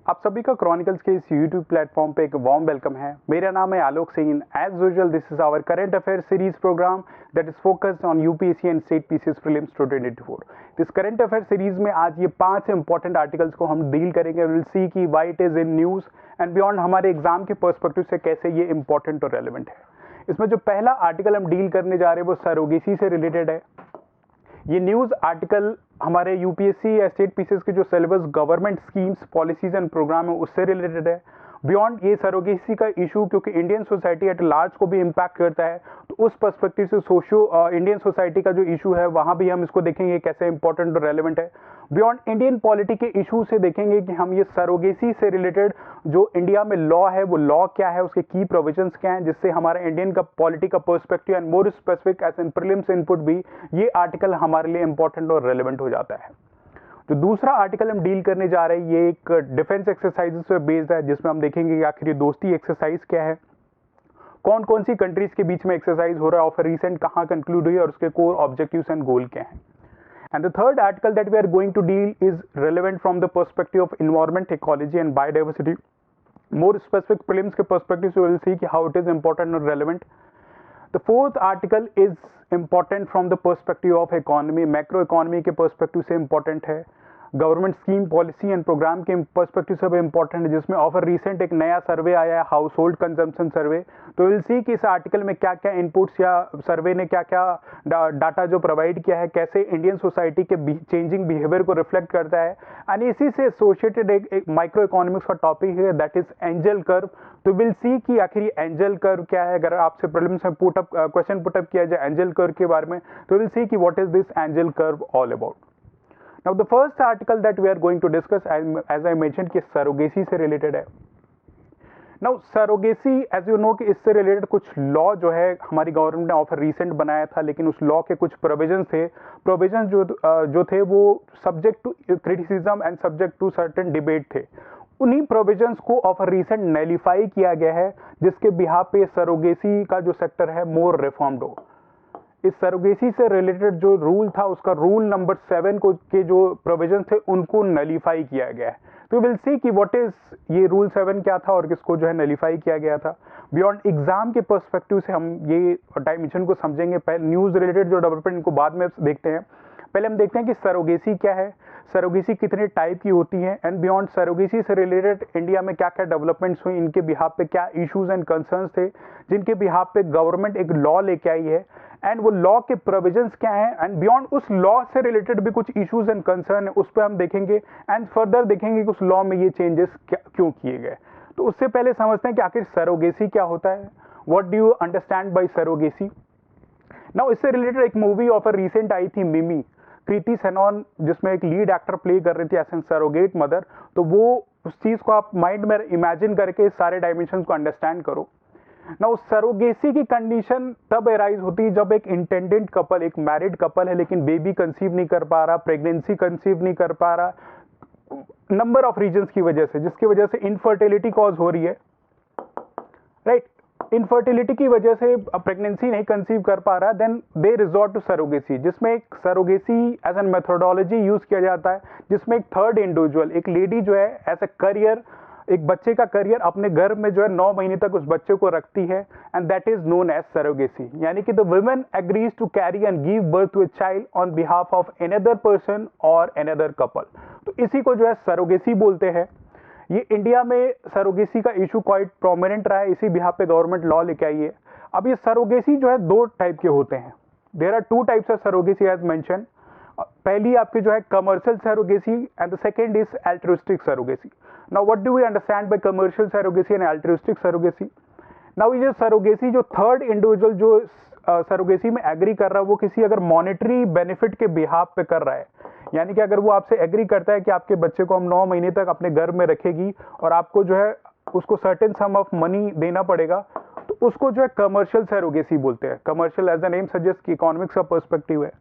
आप सभी का क्रॉनिकल्स के इस यूट्यूब प्लेटफॉर्म पे एक वार्म वेलकम है। मेरा नाम है Alok Singh. As usual this is our current affair series programme that is focused on UPSC and state PCS prelims 2024। इस करंट अफेयर सीरीज में आज ये 5 इंपॉर्टेंट आर्टिकल्स को हम डील करेंगे। विल सी कि why it is in news and beyond हमारे exam के पर्सपेक्टिव से कैसे ये इंपॉर्टेंट और रेलिवेंट है। इसमें जो पहला आर्टिकल हम डील करने जा रहे हैं वो सरोगेसी से रिलेटेड है। ये न्यूज आर्टिकल हमारे यूपीएससी या स्टेट पीसीएस के जो syllabus government schemes policies and programme है उससे रिलेटेड है। बियॉन्ड ये सरोगेसी का इशू क्योंकि इंडियन सोसाइटी एट लार्ज को भी इम्पैक्ट करता है, तो उस पर्सपेक्टिव से सोशियो इंडियन सोसाइटी का जो इशू है वहां भी हम इसको देखेंगे कैसे इंपॉर्टेंट और रेलिवेंट है। बियॉन्ड इंडियन पॉलिटी के इशू से देखेंगे कि हम ये सरोगेसी से रिलेटेड जो इंडिया में लॉ है वो लॉ क्या है, उसके की प्रोविजंस क्या हैं, जिससे हमारा इंडियन का पॉलिटी का perspective and more specific as in prelims input भी ये आर्टिकल हमारे लिए इंपॉर्टेंट और रेलिवेंट हो जाता है। जो दूसरा आर्टिकल हम डील करने जा रहे हैं ये एक डिफेंस एक्सरसाइजेस पे बेस्ड है, जिसमें हम देखेंगे कि आखिर ये दोस्ती एक्सरसाइज क्या है, कौन कौन सी कंट्रीज के बीच में एक्सरसाइज हो रहा है और फिर रिसेंट कहाँ कंक्लूड हुई और उसके कोर ऑब्जेक्टिव्स एंड गोल क्या है। And the third article that we are going to deal is relevant from the perspective of environment, ecology and biodiversity. More specific prelims के perspective से we will see कि how it is important and relevant. The fourth article is important from the perspective of economy, macro economy के perspective से important है, government scheme policy and programme के perspective से भी important है, जिसमें ऑफर रिसेंट एक नया सर्वे आया है हाउस होल्ड कंजम्पशन सर्वे। तो विल सी कि इस आर्टिकल में क्या क्या इनपुट्स या सर्वे ने क्या क्या डाटा जो प्रोवाइड किया है, कैसे इंडियन सोसाइटी के चेंजिंग बिहेवियर को रिफ्लेक्ट करता है। एंड इसी से एसोसिएटेड एक माइक्रो इकोनॉमिक्स का टॉपिक है दैट इज एंजल कर्व। तो विल सी कि आखिर ये एंजल कर्व क्या है। अगर आपसे प्रीलिम्स में क्वेश्चन पुटअप किया जाए एंजल कर्व के बारे में तो विल सी कि what is this angel curve all about. Now the first article that we are going to discuss as I mentioned कि सरोगेसी से रिलेटेड है। Now surrogacy as you know कि इससे रिलेटेड कुछ लॉ जो है हमारी गवर्नमेंट ने ऑफर रिसेंट बनाया था, लेकिन उस लॉ के कुछ प्रोविजन थे, प्रोविजन जो थे वो subject to criticism and subject to certain debate थे। उन्हीं प्रोविजंस को ऑफर रिसेंट नैलिफाई किया गया है, जिसके बिहाफ पे सरोगेसी का जो सेक्टर है मोर रिफॉर्म्ड हो। इस सरोगेसी से रिलेटेड जो रूल था उसका रूल नंबर 7 को के जो प्रोविजन थे उनको नलीफाई किया गया है। तो विल सी कि व्हाट इज ये रूल 7 क्या था और किसको जो है नलीफाई किया गया था। बियॉन्ड एग्जाम के पर्सपेक्टिव से हम ये डायमेंशन को समझेंगे। पहले न्यूज रिलेटेड जो डेवलपमेंट इनको बाद में देखते हैं। पहले हम देखते हैं कि सरोगेसी क्या है, सरोगेसी कितने टाइप की होती है एंड बियॉन्ड सरोगेसी से रिलेटेड इंडिया में क्या क्या डेवलपमेंट्स हुई, इनके बिहाफ पे क्या इश्यूज एंड कंसर्न्स थे, जिनके बिहाफ पे गवर्नमेंट एक लॉ लेके आई है एंड वो लॉ के प्रोविजंस क्या हैं एंड बियॉन्ड उस लॉ से रिलेटेड भी कुछ इश्यूज एंड कंसर्न है, उस पर हम देखेंगे एंड फर्दर देखेंगे कि उस लॉ में ये चेंजेस क्यों किए गए। तो उससे पहले समझते हैं कि आखिर सरोगेसी क्या होता है। What do you understand by surrogacy. Now इससे रिलेटेड एक मूवी ऑफर रिसेंट आई थी मिमी, कृति सेनन जिसमें एक लीड एक्टर प्ले कर रही थी एज एन सरोगेट मदर। तो वो उस चीज को आप माइंड में इमेजिन करके सारे डायमेंशन को अंडरस्टैंड करो ना। उस सरोगेसी की कंडीशन तब एराइज होती है जब एक इंटेंडेंट कपल, एक मैरिड कपल है लेकिन बेबी कंसीव नहीं कर पा रहा, प्रेगनेंसी कंसीव नहीं कर पा रहा, नंबर ऑफ रीजंस की वजह से, जिसकी वजह से इनफर्टिलिटी कॉज हो रही है, राइट। इनफर्टिलिटी की वजह से प्रेगनेंसी नहीं कंसीव कर पा रहा, then they resort to surrogacy, जिसमें एक surrogacy as an methodology use किया जाता है, जिसमें एक थर्ड इंडिविजुअल, एक लेडी जो है एज ए करियर, एक बच्चे का करियर अपने घर में जो है 9 महीने तक उस बच्चे को रखती है and that is known as surrogacy. यानी कि the women agrees to carry and give birth to a child on behalf of another person और अनदर कपल। तो इसी को जो है सरोगेसी बोलते हैं। ये इंडिया में सरोगेसी का इशू क्वाइट प्रोमिनेंट रहा है, इसी बिहाफ पे गवर्नमेंट लॉ लेके आई है। अब ये सरोगेसी जो है 2 टाइप के होते हैं। There are 2 types of surrogacy as mention. पहली आपकी जो है commercial surrogacy and the second is altruistic surrogacy. Now what do we understand by commercial surrogacy and altruistic surrogacy. Now ये सरोगेसी जो थर्ड इंडिविजुअल जो सरोगेसी में agree कर रहा है वो किसी अगर मॉनेटरी बेनिफिट के बिहाफ पे कर रहा है, यानी कि अगर वो आपसे एग्री करता है कि आपके बच्चे को हम 9 महीने तक अपने घर में रखेगी और आपको जो है उसको सर्टेन सम ऑफ मनी देना पड़ेगा, तो उसको जो है कमर्शियल सरोगेसी बोलते हैं। Commercial as the name suggest कि इकोनॉमिक्स का पर्सपेक्टिव है।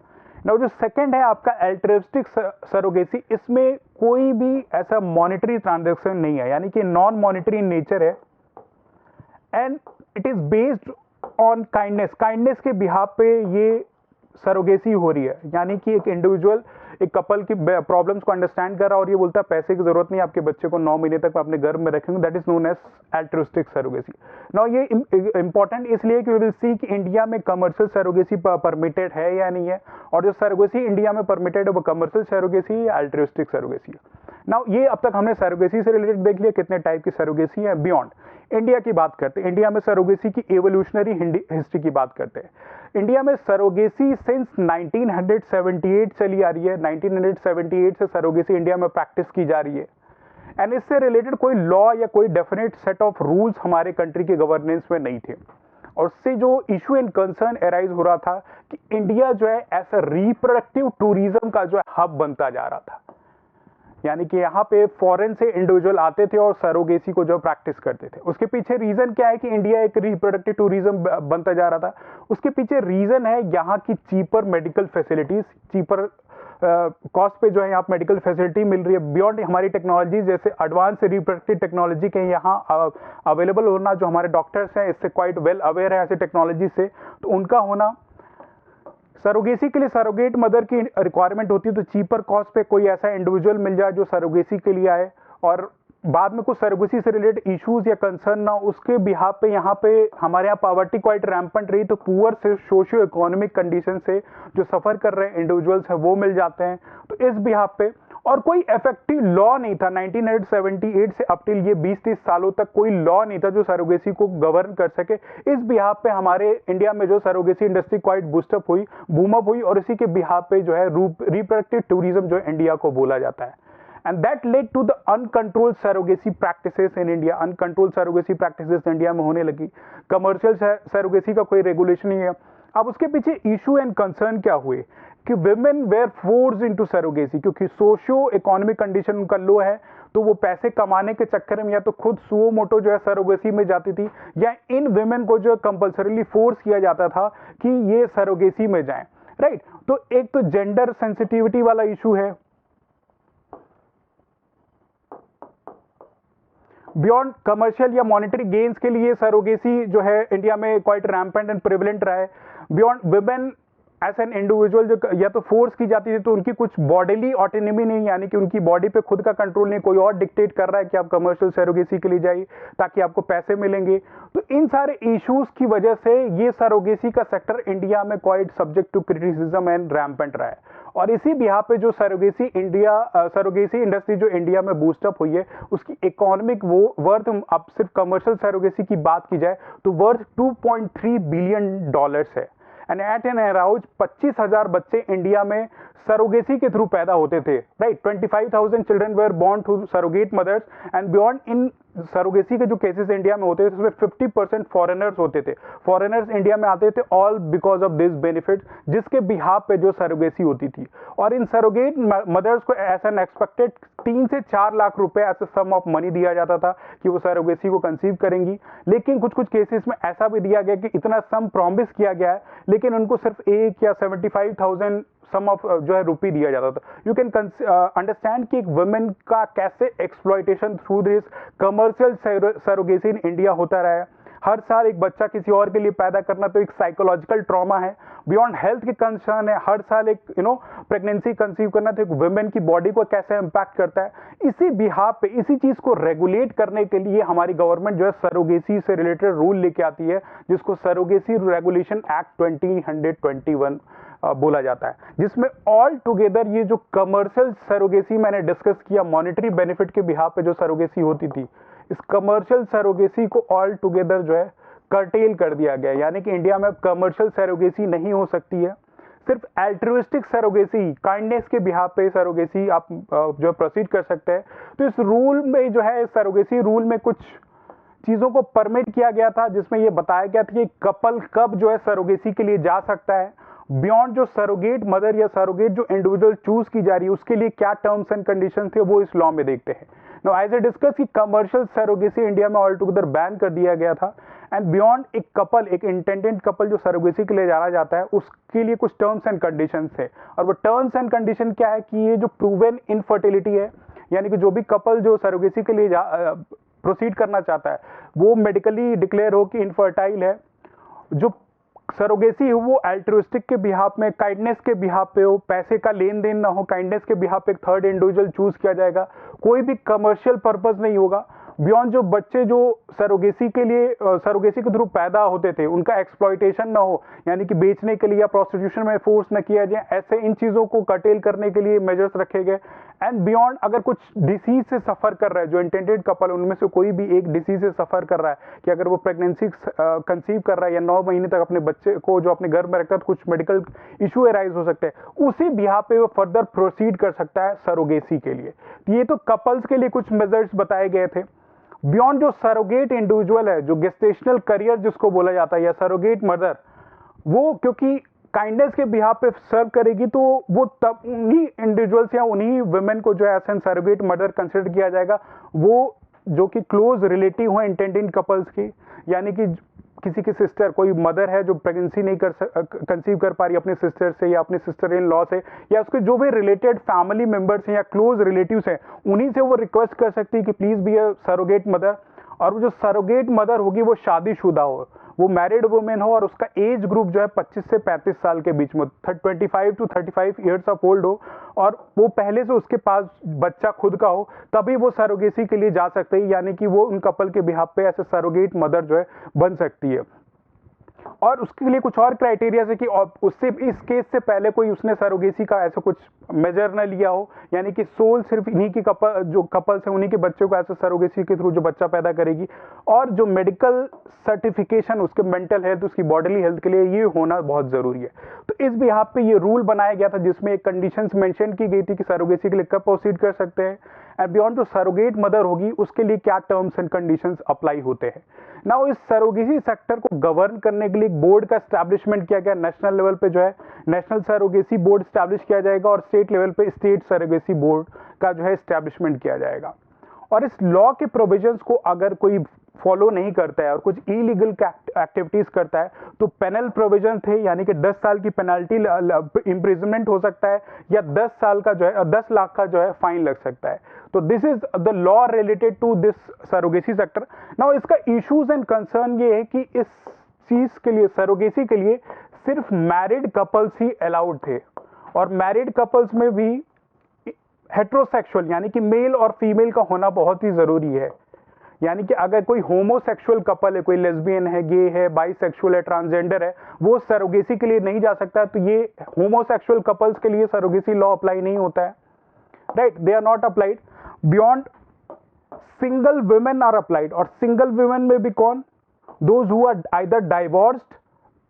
नाउ जो सेकंड है आपका एल्ट्रुइस्टिक सरोगेसी, इसमें कोई भी ऐसा मॉनेटरी ट्रांजैक्शन नहीं है, यानी कि नॉन मॉनेटरी इन नेचर है and it is based on kindness. Kindness के बिहाफ पे ये सरोगेसी हो रही है, यानी कि एक इंडिविजुअल एक कपल की प्रॉब्लम्स को अंडरस्टैंड कर रहा है और ये बोलता है पैसे की जरूरत नहीं, आपके बच्चे को 9 महीने तक अपने घर में रखेंगे, that is known as altruistic surrogacy. Now ये इंपॉर्टेंट इसलिए कि वी विल सी कि इंडिया में कमर्शियल सरोगेसी परमिटेड है या नहीं है, और जो सरोगेसी इंडिया में परमिटेड है वो कमर्शियल सरोगेसी या एल्ट्रुइस्टिक सरोगेसी है। नाउ ये अब तक हमने सरोगेसी से रिलेटेड देख लिया कितने टाइप की सरोगेसी है। बियॉन्ड इंडिया की बात करते हैं, इंडिया में सरोगेसी की एवोल्यूशनरी हिस्ट्री की बात करते हैं। इंडिया में सरोगेसी सिंस 1978 चली आ रही है, 1978 से सरोगेसी इंडिया में प्रैक्टिस की जा रही है, एंड इससे रिलेटेड कोई लॉ या कोई डेफिनेट सेट ऑफ रूल्स हमारे कंट्री के गवर्नेंस में नहीं थे। और उससे जो इशू एंड कंसर्न एराइज हो रहा था कि इंडिया जो है ऐसा रिप्रोडक्टिव टूरिज्म का जो है हब बनता जा रहा था, यानी कि यहाँ पे फॉरेन से इंडिविजुअल आते थे और सरोगेसी को जो प्रैक्टिस करते थे। उसके पीछे रीजन क्या है कि इंडिया एक रिप्रोडक्टिव टूरिज्म बनता जा रहा था? उसके पीछे रीजन है यहाँ की cheaper medical facilities, cheaper cost पे जो है यहाँ मेडिकल फैसिलिटी मिल रही है। बियॉन्ड हमारी टेक्नोलॉजी जैसे एडवांस रिप्रोडक्टिव टेक्नोलॉजी के यहाँ अवेलेबल होना, जो हमारे डॉक्टर्स हैं इससे क्वाइट वेल अवेयर है ऐसे टेक्नोलॉजी से, तो उनका होना। सरोगेसी के लिए सरोगेट मदर की रिक्वायरमेंट होती है, तो चीपर कॉस्ट पे कोई ऐसा इंडिविजुअल मिल जाए जो सरोगेसी के लिए आए और बाद में कुछ सरोगेसी से रिलेटेड इश्यूज या कंसर्न ना, उसके बिहाफ पे यहाँ पे हमारे यहाँ पॉवर्टी क्वाइट रैम्पेंट रही, तो पुअर से सोशियो इकोनॉमिक कंडीशन से जो सफर कर रहे हैं इंडिविजुअल्स हैं वो मिल जाते हैं। तो इस बिहाफ पे और कोई इफेक्टिव लॉ नहीं था 1978 से अप टिल ये 20-30 सालों तक कोई लॉ नहीं था जो सरोगेसी को गवर्न कर सके। इस बिहाफ पे हमारे इंडिया में जो सरोगेसी इंडस्ट्री क्वाइट बूस्टअप हुई, बूमअप हुई, और इसी के बिहाफ पे जो है रिप्रोडक्टिव टूरिज्म जो इंडिया को बोला जाता है। And that led to the uncontrolled surrogacy practices in India. Uncontrolled surrogacy practices India में होने लगी। कमर्शियल सरोगेसी का कोई रेगुलेशन नहीं है। अब उसके पीछे इशू एंड कंसर्न क्या हुए कि women were forced into surrogacy, क्योंकि सोशियो इकोनॉमिक कंडीशन उनका लो है, तो वो पैसे कमाने के चक्कर में या तो खुद सुओ मोटो जो है सरोगेसी में जाती थी, या इन women को जो कंपल्सरीली फोर्स किया जाता था कि ये सरोगेसी में जाएं, राइट। तो एक तो जेंडर सेंसिटिविटी वाला इशू है। बियॉन्ड कमर्शियल या मॉनेटरी गेन्स के लिए सरोगेसी जो है इंडिया में क्वाइट रैम्पेंट एंड प्रिवेलेंट रहा है। Beyond women as an individual जो या तो फोर्स की जाती थी, तो उनकी कुछ बॉडीली ऑटोनॉमी नहीं, यानी कि उनकी बॉडी पे खुद का कंट्रोल नहीं, कोई और डिक्टेट कर रहा है कि आप कमर्शियल सरोगेसी के लिए जाइए ताकि आपको पैसे मिलेंगे। तो इन सारे इश्यूज की वजह से ये सरोगेसी का सेक्टर इंडिया में quite subject to criticism and rampant रहा है। और इसी बिहार पे जो सरोगेसी इंडस्ट्री जो इंडिया में बूस्टअप हुई है, उसकी इकोनॉमिक वो वर्थ, अब सिर्फ कमर्शियल सरोगेसी की बात की जाए तो वर्थ $2.3 बिलियन है। एंड एट एन अराउंड 25,000 बच्चे इंडिया में सरोगेसी के थ्रू पैदा होते थे, right. 25,000 children were born through surrogate mothers, and beyond इन सरोगेसी के जो केसेस इंडिया में होते थे उसमें 50% फॉरेनर्स होते थे। फॉरेनर्स इंडिया में आते थे all because of this benefit, जिसके बिहाफ पे जो सरोगेसी होती थी। और इन सरोगेट मदर्स को ऐसा एक्सपेक्टेड 3 से 4 लाख रुपए ऐसे सम ऑफ मनी दिया जाता था कि वो सरोगेसी को कंसीव करेंगी। लेकिन कुछ कुछ केसेस में ऐसा भी दिया गया कि इतना सम प्रॉमिस किया गया है, लेकिन उनको सिर्फ 1 या 75,000 सम ऑफ जो है रुपी दिया जाता था। यू कैन अंडरस्टैंड कि एक वुमेन का कैसे exploitation through this commercial surrogacy in India होता रहा है। हर साल एक बच्चा किसी और के लिए पैदा करना तो एक साइकोलॉजिकल ट्रॉमा है, बियॉन्ड हेल्थ के कंसर्न है। हर साल एक प्रेगनेंसी कंसीव करना तो एक वुमेन की बॉडी को कैसे इंपैक्ट करता है। इसी बिहाफ पे इसी चीज को रेगुलेट करने के लिए हमारी गवर्नमेंट जो है सरोगेसी से रिलेटेड रूल लेके आती है, जिसको सरोगेसी रेगुलेशन एक्ट 2021 बोला जाता है, जिसमें ऑल टुगेदर ये जो कमर्शियल सरोगेसी मैंने डिस्कस किया, मॉनेटरी बेनिफिट के बिहाफ पे जो सरोगेसी होती थी, इस कमर्शियल सरोगेसी को ऑल टुगेदर जो है कर्टेल कर दिया गया। यानी कि इंडिया में कमर्शियल सरोगेसी नहीं हो सकती है, सिर्फ एल्ट्रुइस्टिक सरोगेसी, काइंडनेस के बिहाफ पे सरोगेसी आप जो प्रोसीड कर सकते हैं। तो इस रूल में जो है सरोगेसी रूल में कुछ चीजों को परमिट किया गया था, जिसमें यह बताया गया था कि कपल कब जो है सरोगेसी के लिए जा सकता है। बियॉन्ड जो सरोगेट मदर या सरोगेट जो इंडिविजुअल चूज की जा रही है उसके लिए क्या टर्म्स एंड कंडीशन थे, वो इस लॉ में देखते हैं। नाउ एज ए डिस्कस की कमर्शियल सरोगेसी इंडिया में ऑल टुगेदर बैन कर दिया गया था, एंड बियॉन्ड एक कपल, एक इंटेंडेंट कपल जो सरोगेसी के लिए जाना जाता है, उसके लिए कुछ टर्म्स एंड कंडीशन है। और वो टर्म्स एंड कंडीशन क्या है कि ये जो प्रूवन इनफर्टिलिटी है, यानी कि जो भी कपल जो सरोगेसी के लिए प्रोसीड करना चाहता है वो मेडिकली डिक्लेयर हो कि इनफर्टाइल है, जो सरोगेसी हो वो एल्ट्रुइस्टिक के बिहाफ में, काइंडनेस के बिहाफ पे हो, पैसे का लेन देन ना हो, काइंडनेस के बिहाफ पे एक थर्ड इंडिविजुअल चूज किया जाएगा, कोई भी कमर्शियल पर्पस नहीं होगा। बियॉन्ड जो बच्चे जो सरोगेसी के लिए सरोगेसी के थ्रू पैदा होते थे उनका एक्सप्लॉयटेशन ना हो, यानी कि बेचने के लिए या प्रोस्टिट्यूशन में फोर्स न किया जाए, ऐसे इन चीज़ों को कर्टेल करने के लिए मेजर्स रखे गए। एंड बियॉन्ड अगर कुछ डिसीज से सफ़र कर रहा है, जो इंटेंडेड कपल उनमें से कोई भी एक डिसीज से सफ़र कर रहा है, कि अगर वो प्रेगनेंसी कंसीव कर रहा है या 9 महीने तक अपने बच्चे को जो अपने घर में रखता है तो कुछ मेडिकल इशू अराइज हो सकते हैं, उसी बिहार पे वो फर्दर प्रोसीड कर सकता है सरोगेसी के लिए। ये तो कपल्स के लिए कुछ मेजर्स बताए गए थे। बियॉन्ड जो सरोगेट इंडिविजुअल है, जो गेस्टेशनल करियर जिसको बोला जाता है, या सरोगेट मदर, वो क्योंकि काइंडनेस के बिहाफ पे सर्व करेगी तो वो तब उन्हीं इंडिविजुअल्स या उन्हीं वुमेन को जो है as an surrogate mother consider किया जाएगा, वो जो कि क्लोज रिलेटिव हैं इंटेंडेड कपल्स की, यानी कि किसी की सिस्टर, कोई मदर है जो प्रेगनेंसी नहीं कंसीव कर पा रही अपने सिस्टर से या अपने सिस्टर इन लॉ से, या उसके जो भी रिलेटेड फैमिली मेंबर्स हैं या क्लोज रिलेटिव्स हैं, उन्हीं से वो रिक्वेस्ट कर सकती है कि please be a surrogate mother. और वो जो सरोगेट मदर होगी वो शादीशुदा हो, वो मैरिड वुमेन हो, और उसका एज ग्रुप जो है 25 से 35 साल के बीच में, 25 टू 35 ईयर्स ऑफ ओल्ड हो, और वो पहले से उसके पास बच्चा खुद का हो, तभी वो सरोगेसी के लिए जा सकते हैं, यानी कि वो उन कपल के बिहाफ पे ऐसे सरोगेट मदर जो है बन सकती है। और उसके लिए कुछ और क्राइटेरिया है कि उससे इस केस से पहले कोई उसने सरोगेसी का ऐसा कुछ मेजर न लिया हो, यानी कि सोल सिर्फ इन्हीं की जो कपल्स हैं उन्हीं के बच्चों को ऐसे सरोगेसी के थ्रू जो बच्चा पैदा करेगी, और जो मेडिकल सर्टिफिकेशन उसके मेंटल हेल्थ, उसकी बॉडीली हेल्थ के लिए ये होना बहुत जरूरी है। तो इस बिहाफ पे ये रूल बनाया गया था जिसमें एक कंडीशंस मेंशन की गई थी कि सरोगेसी के लिए कब प्रोसीड कर सकते हैं, एंड बियॉन्ड जो सरोगेट मदर होगी उसके लिए क्या टर्म्स एंड कंडीशंस अप्लाई होते हैं। नाउ इस सरोगेसी सेक्टर को गवर्न करने के लिए एक बोर्ड का एस्टैब्लिशमेंट किया गया। नेशनल लेवल पे जो है नेशनल सरोगेसी बोर्ड एस्टैब्लिश किया जाएगा, और स्टेट लेवल पे स्टेट सरोगेसी बोर्ड का जो है एस्टैब्लिशमेंट किया जाएगा। और इस लॉ के प्रोविजंस को अगर कोई फॉलो नहीं करता है और कुछ इलीगल एक्टिविटीज करता है तो पेनल प्रोविजन थे, यानी कि 10 साल की पेनल्टी इंप्रिजनमेंट हो सकता है, या 10 साल का जो है 10 लाख का जो है फाइन लग सकता है। तो this is the law related to this surrogacy sector. Now इसका इश्यूज एंड कंसर्न ये है कि इस चीज के लिए, सरोगेसी के लिए सिर्फ मैरिड कपल्स ही अलाउड थे, और मैरिड कपल्स में भी हेट्रोसेक्सुअल यानी कि मेल और फीमेल का होना बहुत ही जरूरी है। यानी कि अगर कोई होमोसेक्सुअल कपल है, कोई लेस्बियन है, गे है, बाइसेक्सुअल है, ट्रांसजेंडर है, वो सरोगेसी के लिए नहीं जा सकता, तो ये होमोसेक्सुअल कपल्स के लिए सरोगेसी लॉ अप्लाई नहीं होता है, right, they are not applied. Beyond single women are applied, और सिंगल वुमेन में भी कौन, those who are either divorced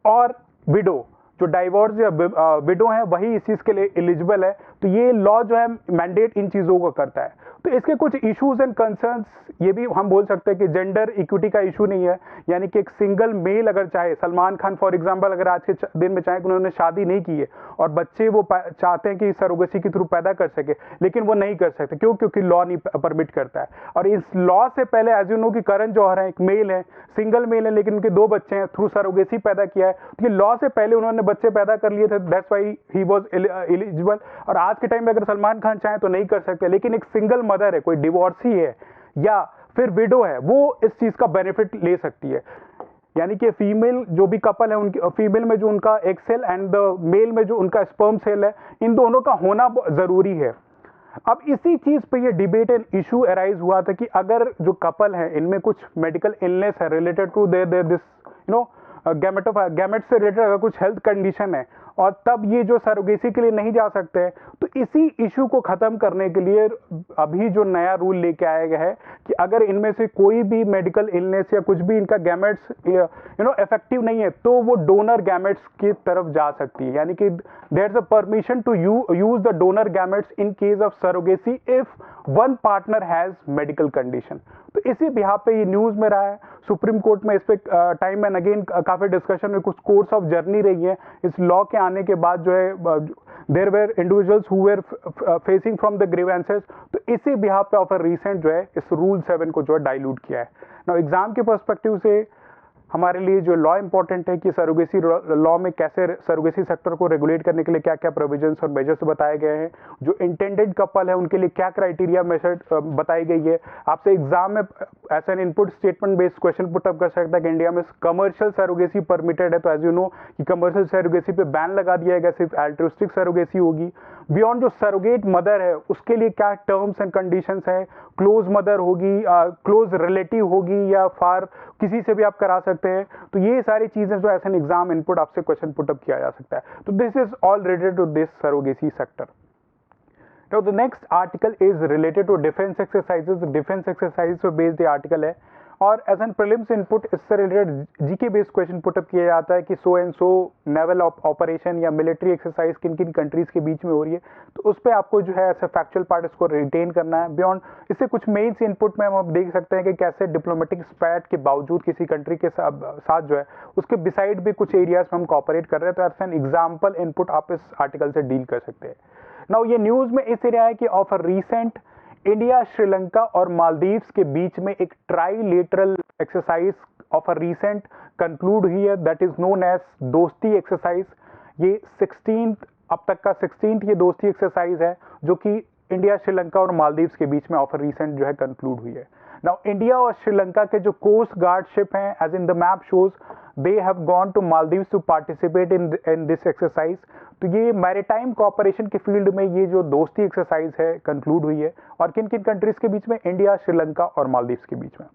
और विडो, जो डाइवोर्स या विडो है वही इस चीज के लिए एलिजिबल है। तो ये लॉ जो है मैंडेट इन चीजों को करता है। तो इसके कुछ इश्यूज एंड कंसर्न्स ये भी हम बोल सकते हैं कि जेंडर इक्विटी का इशू नहीं है, यानी कि एक सिंगल मेल अगर चाहे, सलमान खान फॉर एग्जांपल अगर आज के दिन में चाहे कि उन्होंने शादी नहीं की है और बच्चे वो चाहते हैं कि सरोगेसी के थ्रू पैदा कर सके, लेकिन वो नहीं कर सकते, क्यों, क्योंकि लॉ नहीं परमिट करता है। और इस लॉ से पहले एज यू नो कि करण जौहर है, एक मेल है, सिंगल मेल है, लेकिन उनके 2 बच्चे हैं, थ्रू सरोगेसी पैदा किया है, तो ये लॉ से पहले उन्होंने बच्चे पैदा कर लिए थे, that's why he was eligible. और आज के टाइम में अगर सलमान खान चाहे तो नहीं कर सकते, लेकिन एक सिंगल मदर है, कोई डिवोर्सी है या फिर विडो है, वो इस चीज का बेनिफिट ले सकती है। यानी कि फीमेल जो भी कपल है, उनकी फीमेल में जो उनका egg cell and the male में जो उनका स्पर्म सेल है, इन दोनों का होना जरूरी है। अब इसी चीज पे ये डिबेट एंड इशू अराइज हुआ था कि अगर जो कपल है इनमें कुछ मेडिकल इलनेस है related to their this you know gamete से रिलेटेड अगर कुछ हेल्थ कंडीशन है, और तब ये जो सरोगेसी के लिए नहीं जा सकते हैं, तो इसी इशू को खत्म करने के लिए अभी जो नया रूल लेके आया गया है कि अगर इनमें से कोई भी मेडिकल इलनेस या कुछ भी इनका गैमेट्स इफेक्टिव नहीं है, तो वो डोनर गैमेट्स की तरफ जा सकती है। यानी कि there is a permission to use the donor gametes in case of surrogacy if one partner has medical condition. तो इसी बिहाफ पे ये न्यूज में रहा है। सुप्रीम कोर्ट में इस पे टाइम एंड अगेन काफी डिस्कशन में कुछ कोर्स ऑफ जर्नी रही है। इस लॉ के आने के बाद जो है there were individuals who were facing from the grievances, तो इसी बिहाफ पे ऑफर रिसेंट जो है इस रूल 7 को जो है डाइल्यूट किया है। नाउ एग्जाम के पर्सपेक्टिव से हमारे लिए जो लॉ इंपॉर्टेंट है कि सरोगेसी लॉ में कैसे सरोगेसी सेक्टर को रेगुलेट करने के लिए क्या क्या प्रोविजंस और मेजर्स बताए गए हैं, जो इंटेंडेड कपल है उनके लिए क्या क्राइटेरिया मेथड बताई गई है। आपसे एग्जाम में ऐसा N input statement based question put up कर सकता है कि इंडिया में कमर्शियल सरोगेसी परमिटेड है, तो एज यू नो कि कमर्शियल सरोगेसी पे बैन लगा दिया गया, सिर्फ एल्ट्रिस्टिक सरोगेसी होगी। बियॉन्ड जो सरोगेट मदर है उसके लिए क्या टर्म्स एंड कंडीशंस हैं, क्लोज मदर होगी, क्लोज रिलेटिव होगी, या फार किसी से भी आप करा सकते हैं। तो ये सारी चीजें जो एज एन एग्जाम इनपुट आपसे क्वेश्चन पुटअप किया जा सकता है। तो this is all related to this surrogacy sector. Now the next article is related to defense exercises. Defense exercise पे based ये article है, और एज एन प्रीलिम्स इनपुट इससे related GK based question put up किया जाता है कि so and so naval operation या मिलिट्री एक्सरसाइज किन किन कंट्रीज के बीच में हो रही है, तो उस पर आपको जो है ऐसा फैक्चुअल पार्ट इसको रिटेन करना है। बियॉन्ड इससे कुछ मेन्स इनपुट में हम देख सकते हैं कि कैसे डिप्लोमेटिक स्पैट के बावजूद किसी कंट्री के साथ जो है उसके बिसाइड भी कुछ एरियाज में हम कॉपरेट कर रहे हैं। तो एज एन एग्जाम्पल इनपुट आप इस आर्टिकल से डील कर सकते हैं। नाउ ये न्यूज में इस एरिया है कि of a recent India, Sri Lanka और मालदीव्स के बीच में एक trilateral exercise of a recent conclude हुई है, दैट इज नोन एज दोस्ती एक्सरसाइज। ये 16th अब तक का 16th ये दोस्ती एक्सरसाइज है जो कि इंडिया, श्रीलंका और मालदीव्स के बीच में ऑफ अ रीसेंट जो है कंक्लूड हुई है। नाउ इंडिया और श्रीलंका के जो कोस्ट गार्ड शिप हैं, as in the map shows, they have gone to Maldives to participate in this exercise. तो ये मैरीटाइम कोऑपरेशन के फील्ड में ये जो दोस्ती एक्सरसाइज है कंक्लूड हुई है, और किन किन कंट्रीज के बीच में, इंडिया, श्रीलंका और मालदीव्स के बीच में।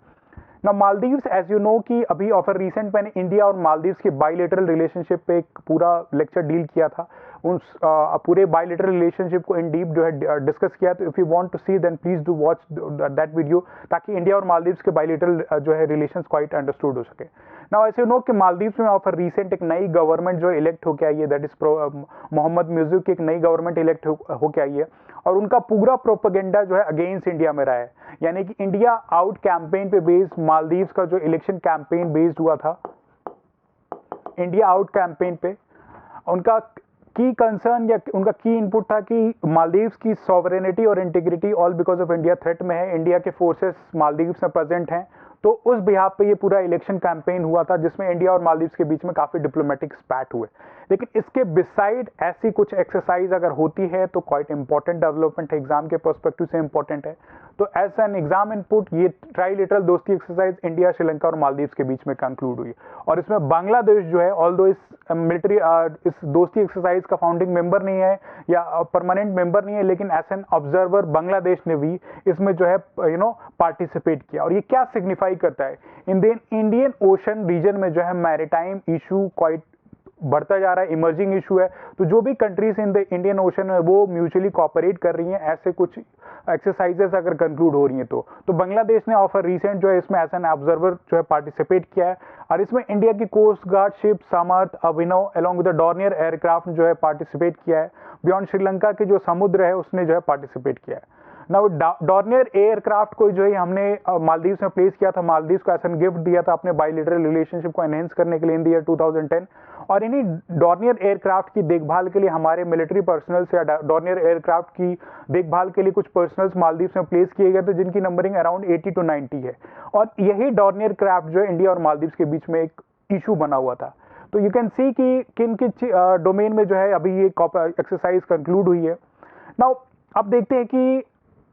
ना मालदीव्स एज यू नो कि अभी ऑफर रीसेंट मैंने इंडिया और मालदीव्स के बायलेटरल रिलेशनशिप पे एक पूरा लेक्चर डील किया था, उस पूरे बायलेटरल रिलेशनशिप को इन डीप जो है डिस्कस किया। तो if you want to see then please do watch that video, ताकि इंडिया और मालदीव्स के बायलेटरल जो है रिलेशंस क्वाइट अंडरस्टूड हो सके। ना ऐसे नो कि मालदीव्स में ऑफर रीसेंट एक नई गवर्नमेंट जो इलेक्ट होकर आई है, दैट इज मोहम्मद म्यूजिक की एक नई गवर्नमेंट इलेक्ट होकर आई है, और उनका पूरा प्रोपेगेंडा जो है अगेंस्ट इंडिया में रहा है। यानी कि इंडिया आउट कैंपेन पे बेस्ड मालदीव्स का जो इलेक्शन कैंपेन बेस्ड हुआ था, इंडिया आउट कैंपेन पे उनका की कंसर्न या उनका की इनपुट था कि मालदीव्स की सॉवरेनिटी और integrity all because of India threat में है, इंडिया के फोर्सेस मालदीव्स में प्रेजेंट हैं। तो उस बिहाफ पे ये पूरा इलेक्शन कैंपेन हुआ था, जिसमें इंडिया और मालदीव्स के बीच में काफी डिप्लोमेटिक स्पैट हुए। लेकिन इसके बिसाइड ऐसी कुछ एक्सरसाइज अगर होती है तो क्वाइट इंपॉर्टेंट डेवलपमेंट है, एग्जाम के पर्सपेक्टिव से इंपॉर्टेंट है। तो एज एन एग्जाम इनपुट ये ट्राईलेटरल दोस्ती एक्सरसाइज इंडिया, श्रीलंका और मालदीव्स के बीच में कंक्लूड हुई, और इसमें बांग्लादेश जो है, ऑल्दो इस मिलिट्री इस दोस्ती एक्सरसाइज का फाउंडिंग मेंबर नहीं है या परमानेंट मेंबर नहीं है, लेकिन एज एन ऑब्जर्वर बांग्लादेश ने भी इसमें जो है पार्टिसिपेट किया। और ये क्या सिग्निफाई करता है, in the Indian Ocean region में जो है मैरीटाइम इशू क्वाइट बढ़ता जा रहा है, इमर्जिंग इशू है। तो जो भी countries in the Indian ocean में वो म्यूचुअली कोऑपरेट कर रही हैं, ऐसे कुछ एक्सरसाइजेस अगर कंक्लूड हो रही हैं तो बांग्लादेश ने ऑफर रीसेंट जो है इसमें एज एन ऑब्जर्वर जो है पार्टिसिपेट किया है, और इसमें इंडिया की coast guard ship Samarth, Abhinav along with the Dornier aircraft जो है पार्टिसिपेट किया है। बियॉन्ड श्रीलंका के जो समुद्र है उसने जो है पार्टिसिपेट किया है। ना डॉर्नियर एयरक्राफ्ट को जो है हमने मालदीव्स में प्लेस किया था, मालदीव्स को एज एन गिफ्ट दिया था अपने बायलेटरल रिलेशनशिप को एनहेंस करने के लिए इन द ईयर 2010। और इन्हीं डॉर्नियर एयरक्राफ्ट की देखभाल के लिए हमारे मिलिट्री पर्सनल्स या डॉर्नियर एयरक्राफ्ट की देखभाल के लिए कुछ पर्सनल्स मालदीव्स में प्लेस किए गए थे, जिनकी नंबरिंग अराउंड 80 to 90 है। और यही डॉर्नियर क्राफ्ट जो है इंडिया और मालदीव्स के बीच में एक इशू बना हुआ था। तो यू कैन सी कि किन किन डोमेन में जो है अभी ये एक्सरसाइज कंक्लूड हुई है। नाउ अब देखते हैं कि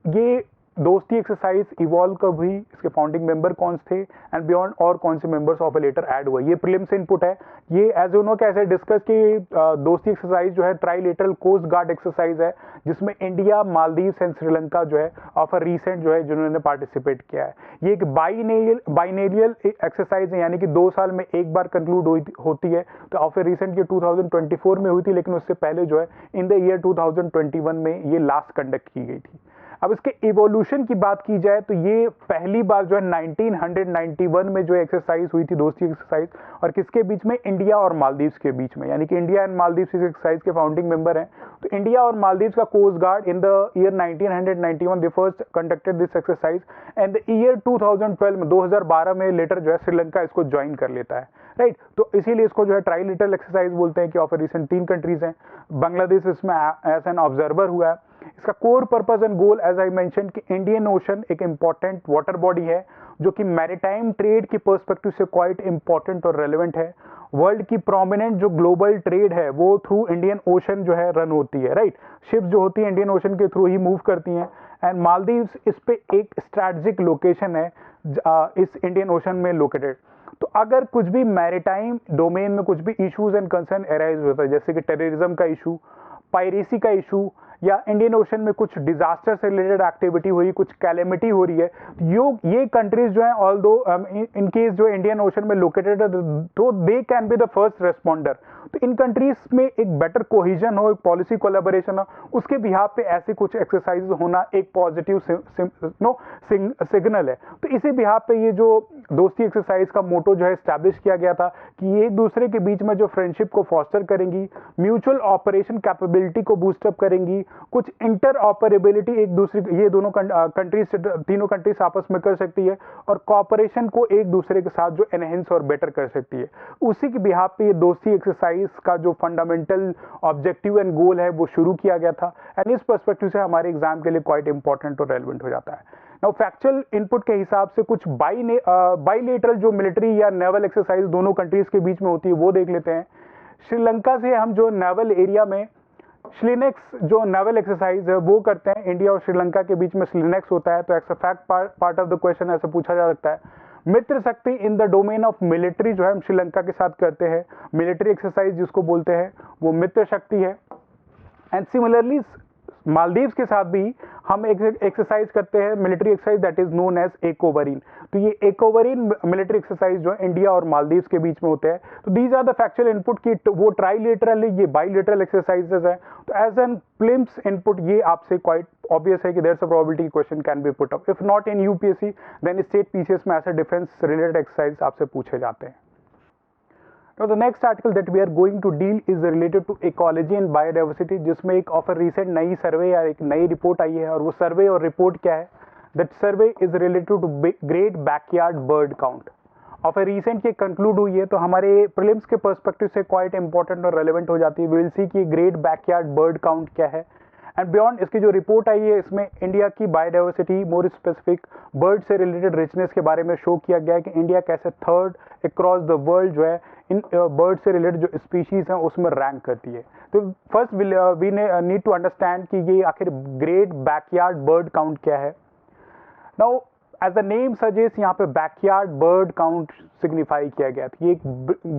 ये दोस्ती एक्सरसाइज इवॉल्व कब हुई, इसके फाउंडिंग मेंबर कौन थे, एंड बियॉन्ड और कौन से members of a letter add हुआ। ये प्रीलिम्स इनपुट है। ये एज यू नो कैसे डिस्कस की दोस्ती एक्सरसाइज जो है ट्राईलेटरल कोस्ट गार्ड एक्सरसाइज है, जिसमें इंडिया, मालदीव्स एंड श्रीलंका जो है ऑफ अ रीसेंट जो है जिन्होंने पार्टिसिपेट किया है। ये एक बाइनेरियल एक्सरसाइज है, यानी कि 2 साल में एक बार कंक्लूड होती है। तो ऑफ ए रीसेंट ये 2024 में हुई थी, लेकिन उससे पहले जो है इन द ईयर 2021 में ये लास्ट कंडक्ट की गई थी। अब इसके इवोल्यूशन की बात की जाए तो ये पहली बार जो है 1991 में जो एक्सरसाइज हुई थी दोस्ती एक्सरसाइज, और किसके बीच में, इंडिया और मालदीव्स के बीच में। यानी कि इंडिया एंड मालदीव्स इस एक्सरसाइज के फाउंडिंग मेंबर हैं। तो इंडिया और मालदीव्स का coast guard in the year 1991 they first conducted this exercise, and the year 2012 में 2012 में लेटर जो है श्रीलंका इसको ज्वाइन कर लेता है, राइट। तो इसीलिए इसको जो है ट्राईलेटरल एक्सरसाइज बोलते हैं कि ऑफ रीसेंट 3 कंट्रीज हैं, बांग्लादेश इसमें एज एन ऑब्जर्वर हुआ है। इसका core purpose and goal as I mention कि इंडियन ओशन एक इंपॉर्टेंट वाटर बॉडी है जो कि मैरीटाइम ट्रेड की पर्सपेक्टिव से क्वाइट इंपॉर्टेंट और रेलेवेंट है। वर्ल्ड की प्रोमिनेंट जो ग्लोबल ट्रेड है वो थ्रू इंडियन ओशन जो है रन होती है, राइट। शिप्स जो होती है इंडियन ओशन के थ्रू ही मूव करती हैं, एंड मालदीव्स इस पे एक स्ट्रैटेजिक लोकेशन है इस इंडियन ओशन में लोकेटेड। तो अगर कुछ भी मैरीटाइम डोमेन में कुछ भी इश्यूज एंड कंसर्न अराइज होता है, जैसे कि टेररिज्म का इशू, पायरेसी का इशू, या इंडियन ओशन में कुछ डिजास्टर से रिलेटेड एक्टिविटी हो रही, कुछ कैलेमिटी हो रही है, ये कंट्रीज जो है ऑल दो इन केस जो इंडियन ओशन में लोकेटेड है तो they can be the first responder. तो इन कंट्रीज में एक बेटर कोहिजन हो, एक पॉलिसी कोलैबोरेशन हो, उसके बिहाफ पे ऐसे कुछ एक्सरसाइज होना एक पॉजिटिव सिग्नल है। तो इसी बिहाफ पे ये जो दोस्ती एक्सरसाइज का मोटो जो है स्टैब्लिश किया गया था कि ये एक दूसरे के बीच में जो फ्रेंडशिप को फॉस्टर करेंगी, म्यूचुअल ऑपरेशन कैपेबिलिटी को बूस्टअप करेंगी, कुछ इंटर ऑपरेबिलिटी एक दूसरे, ये दोनों कंट्रीज, तीनों कंट्रीज आपस में कर सकती है, और कॉपरेशन को एक दूसरे के साथ जो एनहेंस और बेटर कर सकती है। उसी के बिहाफ पे ये दोस्ती एक्सरसाइज का जो फंडामेंटल ऑब्जेक्टिव एंड गोल है वो शुरू किया गया था, एंड इस पर्सपेक्टिव से हमारे एग्जाम के लिए क्वाइट इंपॉर्टेंट और रेलेवेंट हो जाता है। नाउ फैक्चुअल इनपुट के हिसाब से कुछ बाइलेटरल जो मिलिट्री या नेवल एक्सरसाइज दोनों कंट्रीज के बीच में होती है वो देख लेते हैं। श्रीलंका से हम जो नेवल एरिया में स्लिनेक्स जो नेवल एक्सरसाइज है वो करते हैं, इंडिया और श्रीलंका के बीच में स्लिनेक्स होता है। तो x fact part of the question ऐसा पूछा जा सकता है। मित्र शक्ति in the domain of military जो है हम श्रीलंका के साथ करते हैं, मिलिट्री एक्सरसाइज जिसको बोलते हैं वो मित्र शक्ति है। एंड सिमिलरली मालदीव्स के साथ भी हम एक्सरसाइज करते हैं, military exercise that is known as Ekuverin. तो ये एकोवरीन मिलिट्री एक्सरसाइज जो है इंडिया और मालदीव्स के बीच में होते हैं। तो these are the factual input की वो ट्राइलेटरल है, ये बाइलेटरल एक्सरसाइजेस है। तो एज एन प्लिम्स इनपुट ये आपसे क्वाइट ऑब्वियस है कि there is a probability question can be put up, if not in UPSC then state PCS में ऐसे डिफेंस रिलेटेड एक्सरसाइज आपसे पूछे जाते हैं। Now the next article that we are going to deal is related to ecology and biodiversity, जिसमें एक of recent नई सर्वे या एक नई रिपोर्ट आई है, और वो सर्वे और रिपोर्ट क्या है? That survey is related to great backyard bird count. Of recent ये कंक्लूड हुई है, तो हमारे प्रीलिम्स के पर्सपेक्टिव से क्वाइट इंपॉर्टेंट और रेलेवेंट हो जाती है। वी विल सी कि ग्रेट बैकयार्ड बर्ड काउंट क्या है, एंड बियॉन्ड इसकी जो रिपोर्ट आई है इसमें इंडिया की बायोडाइवर्सिटी, मोर स्पेसिफिक बर्ड से रिलेटेड रिचनेस के बारे में शो किया गया है कि इंडिया कैसे थर्ड अक्रॉस द वर्ल्ड जो है इन बर्ड से रिलेटेड जो स्पीशीज हैं उसमें रैंक करती है। तो first we need to understand कि ये आखिर ग्रेट बैकयार्ड बर्ड काउंट क्या है। Now as the name suggest यहाँ पे बैकयार्ड बर्ड काउंट सिग्निफाई किया गया था। ये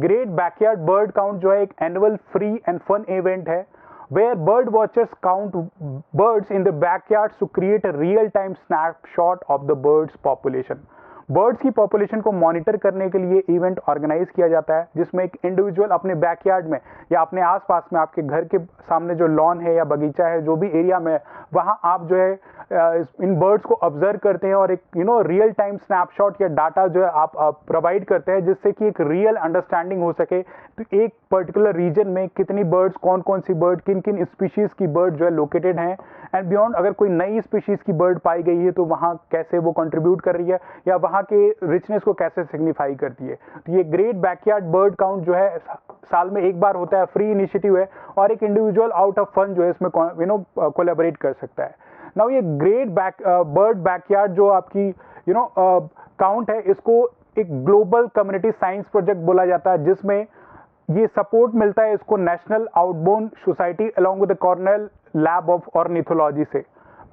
ग्रेट बैकयार्ड बर्ड काउंट जो है एक annual free and fun event है where bird watchers count birds in the backyards to create a real-time snapshot of the birds population. Birds की population को मॉनिटर करने के लिए इवेंट ऑर्गेनाइज किया जाता है, जिसमें एक इंडिविजुअल अपने बैकयार्ड में या अपने आसपास में, आपके घर के सामने जो लॉन है या बगीचा है, जो भी एरिया में, वहां आप जो है इन बर्ड्स को ऑब्जर्व करते हैं और एक रियल टाइम स्नैपशॉट या डाटा जो है आप प्रोवाइड करते हैं, जिससे कि एक रियल अंडरस्टैंडिंग हो सके तो एक पर्टिकुलर रीजन में कितनी बर्ड्स, कौन कौन सी बर्ड, किन किन स्पीशीज की बर्ड जो है लोकेटेड हैं, एंड बियॉन्ड अगर कोई नई स्पीशीज की बर्ड पाई गई है तो वहाँ कैसे वो कंट्रीब्यूट कर रही है या वहाँ के रिचनेस को कैसे सिग्निफाई करती है। तो ये ग्रेट बैकयार्ड बर्ड काउंट जो है साल में एक बार होता है, फ्री इनिशिएटिव है, और एक इंडिविजुअल आउट ऑफ फन जो है इसमें कोलैबोरेट कर सकता है। नाउ ये ग्रेट बर्ड बैकयार्ड जो आपकी काउंट है, इसको एक ग्लोबल कम्युनिटी साइंस प्रोजेक्ट बोला जाता है, जिसमें ये सपोर्ट मिलता है इसको national Audubon society along with the Cornell lab of ornithology से।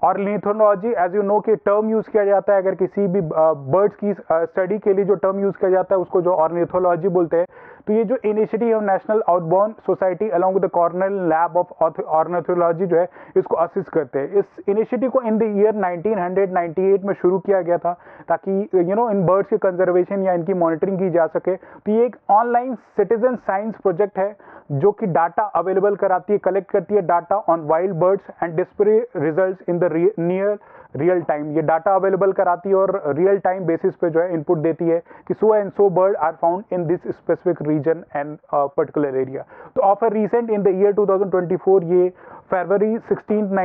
ऑर्निथोलॉजी एज यू नो कि टर्म यूज किया जाता है अगर किसी भी बर्ड्स की स्टडी के लिए, जो टर्म यूज किया जाता है उसको जो ऑर्निथोलॉजी बोलते हैं। तो ये जो इनिशिएटिव है national Audubon society along with the Cornell lab of ornithology जो है इसको असिस्ट करते हैं। इस इनिशिएटिव को इन द ईयर 1998 में शुरू किया गया था ताकि इन बर्ड्स के कंजर्वेशन या इनकी मॉनिटरिंग की जा सके। तो ये एक ऑनलाइन सिटीजन साइंस प्रोजेक्ट है जो कि डाटा अवेलेबल कराती है, कलेक्ट करती है data on wild birds and display results in the near real time. ये डाटा अवेलेबल कराती है और रियल टाइम बेसिस पे जो है इनपुट देती है कि so and so bird are found in this specific region and particular area. तो of recent in the year 2024 ये फरवरी 16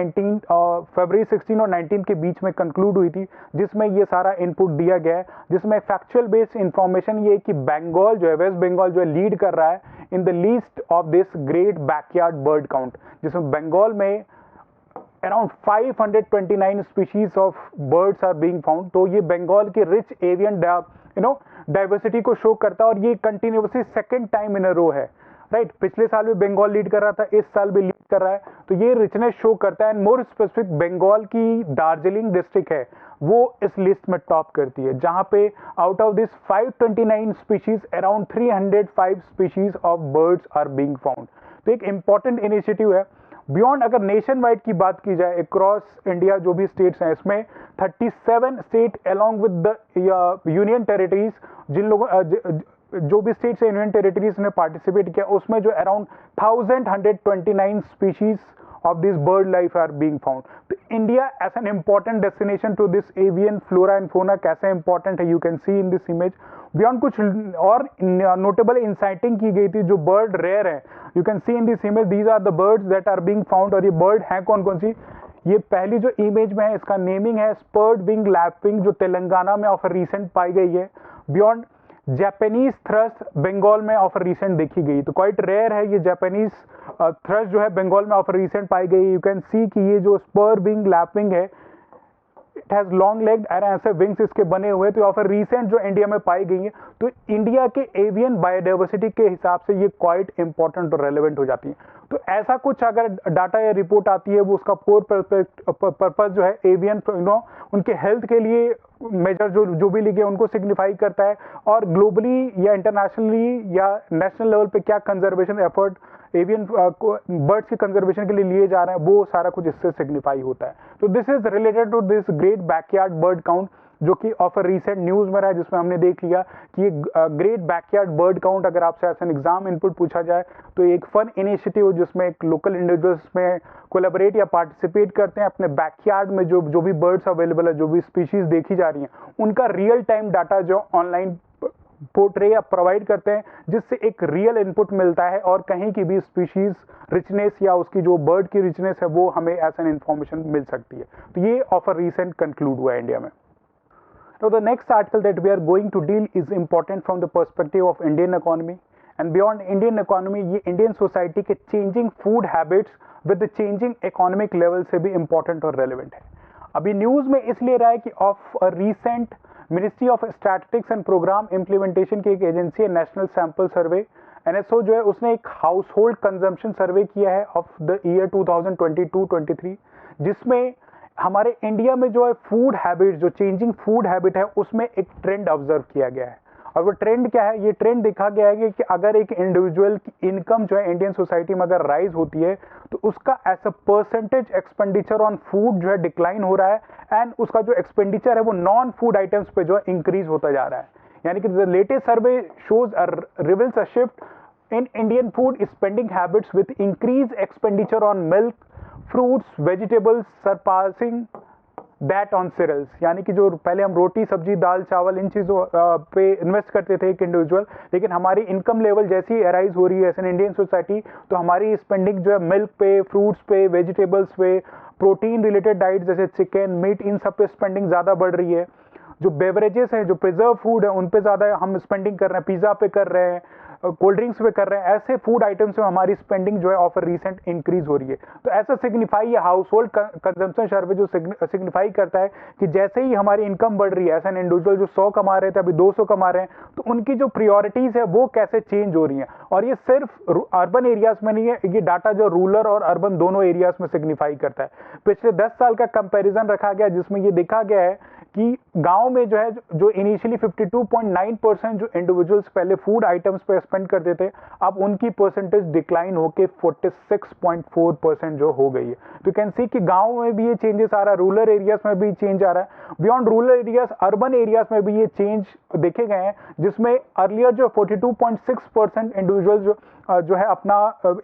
और 19 के बीच में कंक्लूड हुई थी, जिसमें ये सारा इनपुट दिया गया है, जिसमें फैक्चुअल बेस्ड इंफॉर्मेशन ये कि बंगाल जो है, वेस्ट बंगाल जो है लीड कर रहा है in the list of this great backyard bird count, जिसमें बंगाल में around 529 species of birds are being found. तो ये बंगाल की रिच एवियन डाइवर्सिटी को शो करता है और ये continuously second time in a row है। राइट। पिछले साल भी बंगाल लीड कर रहा था, इस साल भी लीड कर रहा है, तो ये रिचनेस शो करता है। एंड मोर स्पेसिफिक बंगाल की दार्जिलिंग डिस्ट्रिक्ट है वो इस लिस्ट में टॉप करती है, जहां पे out of this 529 species around 305 species of birds are being found. तो एक इंपॉर्टेंट इनिशिएटिव है। बियॉन्ड अगर नेशन वाइड की बात की जाए अक्रॉस इंडिया जो भी स्टेट्स हैं, इसमें 37 state along with the union territories, जिन लोगों जो भी स्टेट्स यूनियन टेरिटरीज ने पार्टिसिपेट किया, उसमें जो around 1129 species of this bird life are being found. तो India as an important destination to this avian flora and fauna कैसे important है, you can see in this image. Beyond कुछ और notable insighting की गई थी जो bird rare है, you can see in this image these are the birds that are being found। और ये bird हैं कौन कौन सी, ये पहली जो इमेज में है इसका नेमिंग है स्पर्ड विंग लैपिंग, जो तेलंगाना में ऑफ रिसेंट पाई गई है। बियॉन्ड जापानीज थ्रस्ट बंगाल में ऑफ रिसेंट देखी गई, तो क्वाइट रेयर है ये जापानीज थ्रस्ट जो है बंगाल में ऑफ रिसेंट पाई गई। यू कैन सी कि ये जो स्पर विंग लैपिंग है, इट हैज लॉन्ग लेग और ऐसे विंग्स इसके बने हुए, तो ऑफ रिसेंट जो इंडिया में पाई गई है, तो इंडिया के एवियन बायोडाइवर्सिटी के हिसाब से ये क्वाइट इंपॉर्टेंट और रेलेवेंट हो जाती है। तो ऐसा कुछ अगर डाटा या रिपोर्ट आती है, वो उसका कोर पर्पज जो है एवियन उनके हेल्थ के लिए मेजर जो भी लिखे उनको सिग्निफाई करता है, और ग्लोबली या इंटरनेशनली या नेशनल लेवल पे क्या कंजर्वेशन एफर्ट एवियन बर्ड्स की कंजर्वेशन के लिए लिए जा रहे हैं, वो सारा कुछ इससे सिग्निफाई होता है। तो this is related to this great backyard bird count जो कि ऑफ रिसेंट न्यूज में रहा है, जिसमें हमने देख लिया कि ये ग्रेट बैकयार्ड बर्ड काउंट अगर आपसे ऐसा एग्जाम इनपुट पूछा जाए तो एक फन इनिशिएटिव जिसमें एक लोकल इंडिविजुअल्स में कोलैबोरेट या पार्टिसिपेट करते हैं अपने बैकयार्ड में जो भी बर्ड्स अवेलेबल है, जो भी स्पीशीज देखी जा रही हैं, उनका रियल टाइम डाटा जो ऑनलाइन पोर्ट्रे या प्रोवाइड करते हैं, जिससे एक रियल इनपुट मिलता है और कहीं की भी स्पीशीज रिचनेस या उसकी जो बर्ड की रिचनेस है वो हमें ऐसा इन्फॉर्मेशन मिल सकती है। तो ये ऑफ रिसेंट कंक्लूड हुआ है इंडिया में। Now the next article that we are going to deal is important from the perspective of Indian economy and beyond Indian economy, ये Indian society के changing food habits with the changing economic level से भी important और relevant है। अभी news में इसलिए रहा है कि of a recent ministry of statistics and programme implementation की एक एजेंसी है नेशनल सैंपल सर्वे NSO जो है, उसने एक हाउस होल्ड कंजम्पशन सर्वे किया है ऑफ द ईयर 2022-23, जिसमें हमारे इंडिया में जो है फूड हैबिट, जो चेंजिंग फूड हैबिट है, उसमें एक ट्रेंड ऑब्जर्व किया गया है। और वो ट्रेंड क्या है, ये ट्रेंड देखा गया है कि अगर एक इंडिविजुअल की इनकम जो है इंडियन सोसाइटी में अगर राइज होती है तो उसका as a percentage expenditure on food जो है डिक्लाइन हो रहा है, एंड उसका जो एक्सपेंडिचर है वो नॉन फूड आइटम्स पे जो है इंक्रीज होता जा रहा है। यानी कि the latest survey shows reveals a shift in Indian food spending habits with increase expenditure on milk, fruits, vegetables surpassing that on cereals. यानी कि जो पहले हम रोटी, सब्जी, दाल, चावल इन चीज़ों पे इन्वेस्ट करते थे एक इंडिविजुअल, लेकिन हमारी इनकम लेवल जैसी ही अराइज हो रही है एज एन इंडियन सोसाइटी, तो हमारी स्पेंडिंग जो है मिल्क पे, फ्रूट्स पे, वेजिटेबल्स पे, प्रोटीन रिलेटेड डाइट जैसे चिकन, मीट, इन सब पे स्पेंडिंग ज़्यादा बढ़ रही है। जो बेवरेजेस हैं, जो प्रिजर्व फूड है, उन पे ज़्यादा हम स्पेंडिंग कर रहे हैं, पिज़्ज़ा पे कर रहे हैं, कोल्ड ड्रिंक्स पे कर रहे हैं, ऐसे फूड आइटम्स में हमारी स्पेंडिंग जो है ऑफ रिसेंट इंक्रीज हो रही है। तो ऐसा सिग्निफाई है हाउस होल्ड कंजम्पशन सर्वे जो सिग्निफाई करता है कि जैसे ही हमारी इनकम बढ़ रही है, ऐसा इंडिविजुअल जो 100 कमा रहे थे अभी 200 कमा रहे हैं, तो उनकी जो प्रायोरिटीज है वो कैसे चेंज हो रही है। और ये सिर्फ अर्बन एरियाज में नहीं है, ये डाटा जो रूरल और अर्बन दोनों एरियाज में सिग्निफाई करता है। पिछले 10 साल का कंपेरिजन रखा गया जिसमें ये देखा गया है कि गांव में जो है, जो इनिशियली 52.9% जो इंडिविजुअल्स पहले फूड आइटम्स पे स्पेंड करते थे, अब उनकी परसेंटेज डिक्लाइन होके 46.4% जो हो गई है। तो कैन सी कि गांव में भी ये चेंजेस आ रहा है, रूरल एरियाज में भी चेंज आ रहा है, beyond rural areas urban areas में भी ये चेंज देखे गए हैं, जिसमें अर्लियर जो 42.6% इंडिविजुअल्स जो है अपना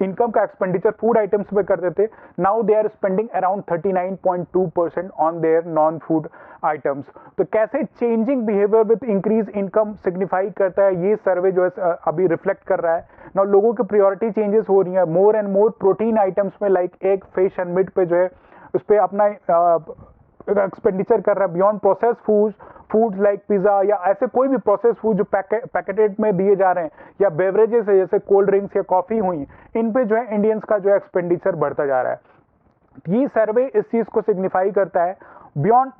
इनकम का एक्सपेंडिचर फूड आइटम्स पे करते थे, now they are spending around 39.2% on their non food items. तो कैसे changing behaviour with increase income signify करता है, ये सर्वे जो है अभी रिफ्लेक्ट कर रहा है। ना लोगों की प्रायोरिटी चेंजेस हो रही है, more and more protein items में like egg, fish and meat पे जो है उस पर अपना एक्सपेंडिचर कर रहा है। Beyond process foods like pizza या ऐसे कोई भी प्रोसेस फूड जो पैकेटेड में दिए जा रहे हैं, या बेवरेजेस है जैसे कोल्ड ड्रिंक्स या कॉफ़ी हुई, इन पे जो है इंडियंस का जो है एक्सपेंडिचर बढ़ता जा रहा है। ये सर्वे इस चीज़ को सिग्निफाई करता है। बियॉन्ड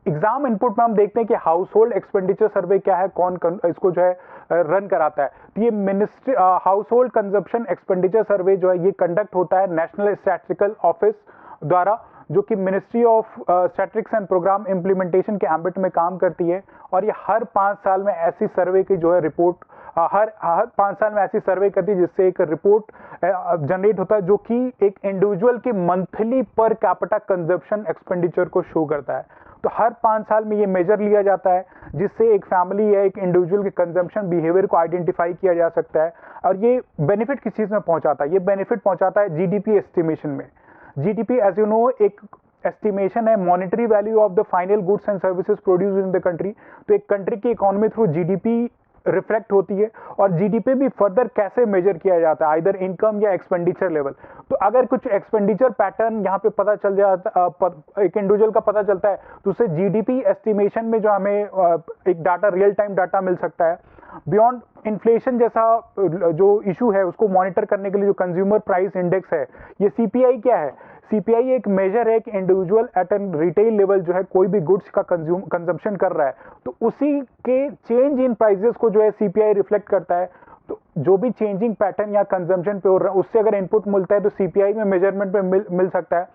एग्जाम इनपुट में हम देखते हैं कि हाउस होल्ड एक्सपेंडिचर सर्वे क्या है, कौन इसको जो है रन कराता है। तो ये ministry house hold consumption expenditure सर्वे जो है ये कंडक्ट होता है नेशनल स्टैटिस्टिकल ऑफिस द्वारा, जो कि ministry of statistics and programme implementation के एम्बिट में काम करती है। और ये हर 5 साल में ऐसी सर्वे की जो है रिपोर्ट हर 5 साल में ऐसी सर्वे करती है जिससे एक रिपोर्ट जनरेट होता है जो कि एक इंडिविजुअल की monthly per capita consumption expenditure को शो करता है। तो हर 5 साल में ये मेजर लिया जाता है जिससे एक फैमिली या एक इंडिविजुअल के कंजम्पशन बिहेवियर को आइडेंटिफाई किया जा सकता है। और ये बेनिफिट किस चीज़ में पहुंचाता है? ये बेनिफिट पहुंचाता है जीडीपी एस्टिमेशन में। जीडीपी एज यू नो एक एस्टिमेशन है, monetary value of the final goods and services produced in the country. तो एक कंट्री की इकोनॉमी थ्रू जीडीपी रिफ्लेक्ट होती है। और जीडीपी भी फर्दर कैसे मेजर किया जाता है, आइदर इनकम या एक्सपेंडिचर लेवल। तो अगर कुछ एक्सपेंडिचर पैटर्न यहाँ पे पता चल जाता एक इंडिविजुअल का पता चलता है तो उससे जीडीपी एस्टिमेशन में जो हमें एक डाटा रियल टाइम डाटा मिल सकता है। बियॉन्ड इन्फ्लेशन जैसा जो इशू है उसको मॉनिटर करने के लिए जो कंज्यूमर प्राइस इंडेक्स है, ये सीपीआई क्या है? सीपीआई एक मेजर है कि individual at an retail level जो है कोई भी गुड्स का कंजम्पशन कर रहा है तो उसी के चेंज इन प्राइसेस को जो है सीपीआई रिफ्लेक्ट करता है। तो जो भी चेंजिंग पैटर्न या कंजम्पशन पे हो रहा है उससे अगर इनपुट मिलता है तो सीपीआई में मेजरमेंट में मिल सकता है।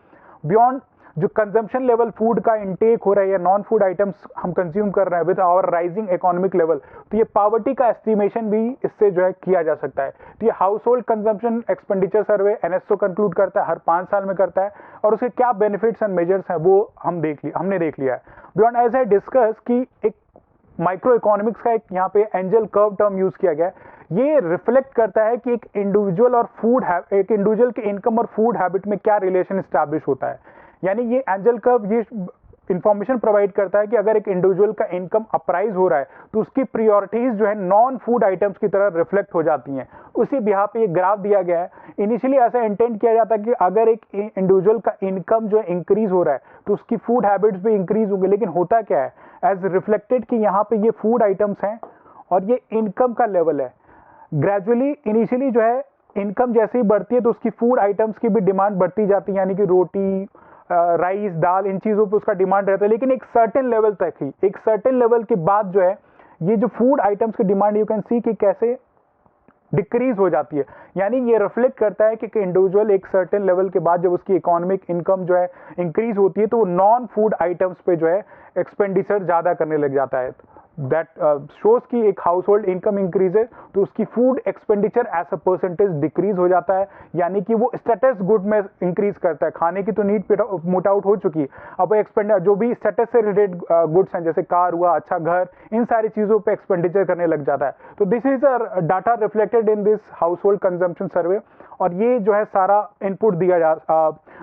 बियॉन्ड जो कंजम्पशन लेवल फूड का इनटेक हो रहा है या नॉन फूड आइटम्स हम कंज्यूम कर रहे हैं with our rising economic level, तो ये पॉवर्टी का एस्टिमेशन भी इससे जो है किया जा सकता है। तो ये हाउस होल्ड कंजम्पशन एक्सपेंडिचर सर्वे एनएसओ कंक्लूड करता है, हर 5 साल में करता है। और उसके क्या बेनिफिट्स एंड मेजर्स हैं वो हमने देख लिया है। बियॉन्ड एज आई डिस्कस कि एक माइक्रो इकोनॉमिक्स का एक यहाँ पे एंजल कर्व टर्म यूज किया गया है। ये रिफ्लेक्ट करता है कि एक इंडिविजुअल के इनकम और फूड हैबिट में क्या रिलेशन एस्टैब्लिश होता है। यानी ये एंजल कर्व ये इंफॉर्मेशन प्रोवाइड करता है कि अगर एक इंडिविजुअल का इनकम अप्राइज हो रहा है तो उसकी प्रायोरिटीज जो है नॉन फूड आइटम्स की तरह रिफ्लेक्ट हो जाती हैं। उसी बिहार पे ये ग्राफ दिया गया है। इनिशियली ऐसा इंटेंट किया जाता है कि अगर एक इंडिविजुअल का इनकम जो है इंक्रीज हो रहा है तो उसकी फूड हैबिट्स भी इंक्रीज होंगे। लेकिन होता क्या है, एज रिफ्लेक्टेड कि यहाँ पे ये फूड आइटम्स हैं और ये इनकम का लेवल है। ग्रेजुअली इनिशियली जो है इनकम जैसे ही बढ़ती है तो उसकी फूड आइटम्स की भी डिमांड बढ़ती जाती है, यानी कि रोटी, राइस, दाल, इन चीज़ों पे उसका डिमांड रहता है। लेकिन एक सर्टेन लेवल तक ही, एक सर्टेन लेवल के बाद जो है ये जो फूड आइटम्स की डिमांड यू कैन सी कि कैसे डिक्रीज हो जाती है। यानी ये रिफ्लेक्ट करता है कि इंडिविजुअल एक सर्टेन लेवल के बाद जब उसकी इकोनॉमिक इनकम जो है इंक्रीज होती है तो वो नॉन फूड आइटम्स पे जो है एक्सपेंडिचर ज़्यादा करने लग जाता है। दैट शोज कि एक हाउस होल्ड इनकम इंक्रीजेज तो उसकी food expenditure as a percentage decrease हो जाता है। यानी कि वो स्टेटस गुड में इंक्रीज करता है। खाने की तो नीड मोट आउट हो चुकी है, अब जो भी स्टेटस से रिलेटेड गुड्स हैं जैसे कार हुआ, अच्छा घर, इन सारी चीज़ों पे एक्सपेंडिचर करने लग जाता है। तो this is a data reflected in this household consumption survey. और ये जो है सारा इनपुट दिया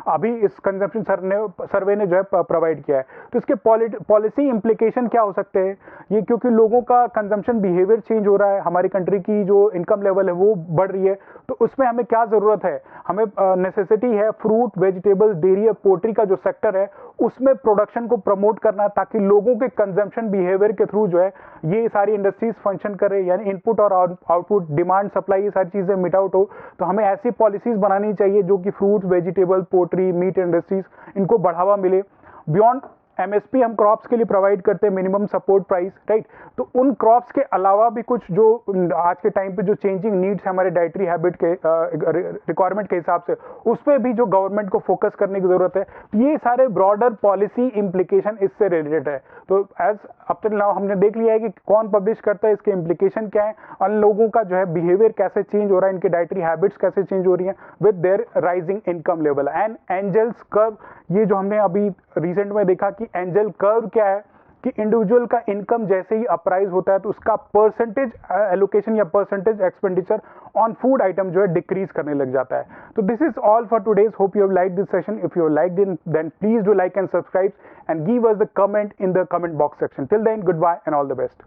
अभी इस कंजम्पशन सर्वे ने जो है प्रोवाइड किया है। तो इसके पॉलिसी इम्प्लीकेशन क्या हो सकते हैं? ये क्योंकि लोगों का कंजम्पशन बिहेवियर चेंज हो रहा है, हमारी कंट्री की जो इनकम लेवल है वो बढ़ रही है, तो उसमें हमें क्या ज़रूरत है? हमें नेसेसिटी है फ्रूट, वेजिटेबल्स, डेयरी और पोल्ट्री का जो सेक्टर है उसमें प्रोडक्शन को प्रमोट करना ताकि लोगों के कंजम्पशन बिहेवियर के थ्रू जो है ये सारी इंडस्ट्रीज फंक्शन करे, यानी इनपुट और आउटपुट, डिमांड, सप्लाई, ये सारी चीज़ें मिट आउट हो। तो हमें ऐसी पॉलिसीज बनानी चाहिए जो कि fruit, vegetable, poultry, meat industries इनको बढ़ावा मिले। बियॉन्ड एमएसपी हम क्रॉप्स के लिए प्रोवाइड करते हैं, मिनिमम सपोर्ट प्राइस, राइट। तो उन क्रॉप्स के अलावा भी कुछ जो आज के टाइम पे जो चेंजिंग नीड्स है हमारे डाइटरी हैबिट के रिक्वायरमेंट के हिसाब से, उस पर भी जो गवर्नमेंट को फोकस करने की जरूरत है। ये सारे ब्रॉडर पॉलिसी इम्प्लीकेशन इससे रिलेटेड है। तो एज अब तक नाउ हमने देख लिया है कि कौन पब्लिश करता है, इसके इम्प्लीकेशन क्या है, और लोगों का जो है बिहेवियर कैसे चेंज हो रहा है, इनके डाइटरी हैबिट्स कैसे चेंज हो रही हैं with their rising income level. And Engel's curve, ये जो हमने अभी रिसेंट में देखा कि एंजल कर्व क्या है कि इंडिविजुअल का इनकम जैसे ही अप्राइज होता है तो उसका परसेंटेज एलोकेशन या percentage expenditure on food item जो है डिक्रीज करने लग जाता है। तो this is all for today's. Hope you have like this session. If you have liked it then please do like and subscribe and give us the comment in the comment box section. Till then, good bye and all the best.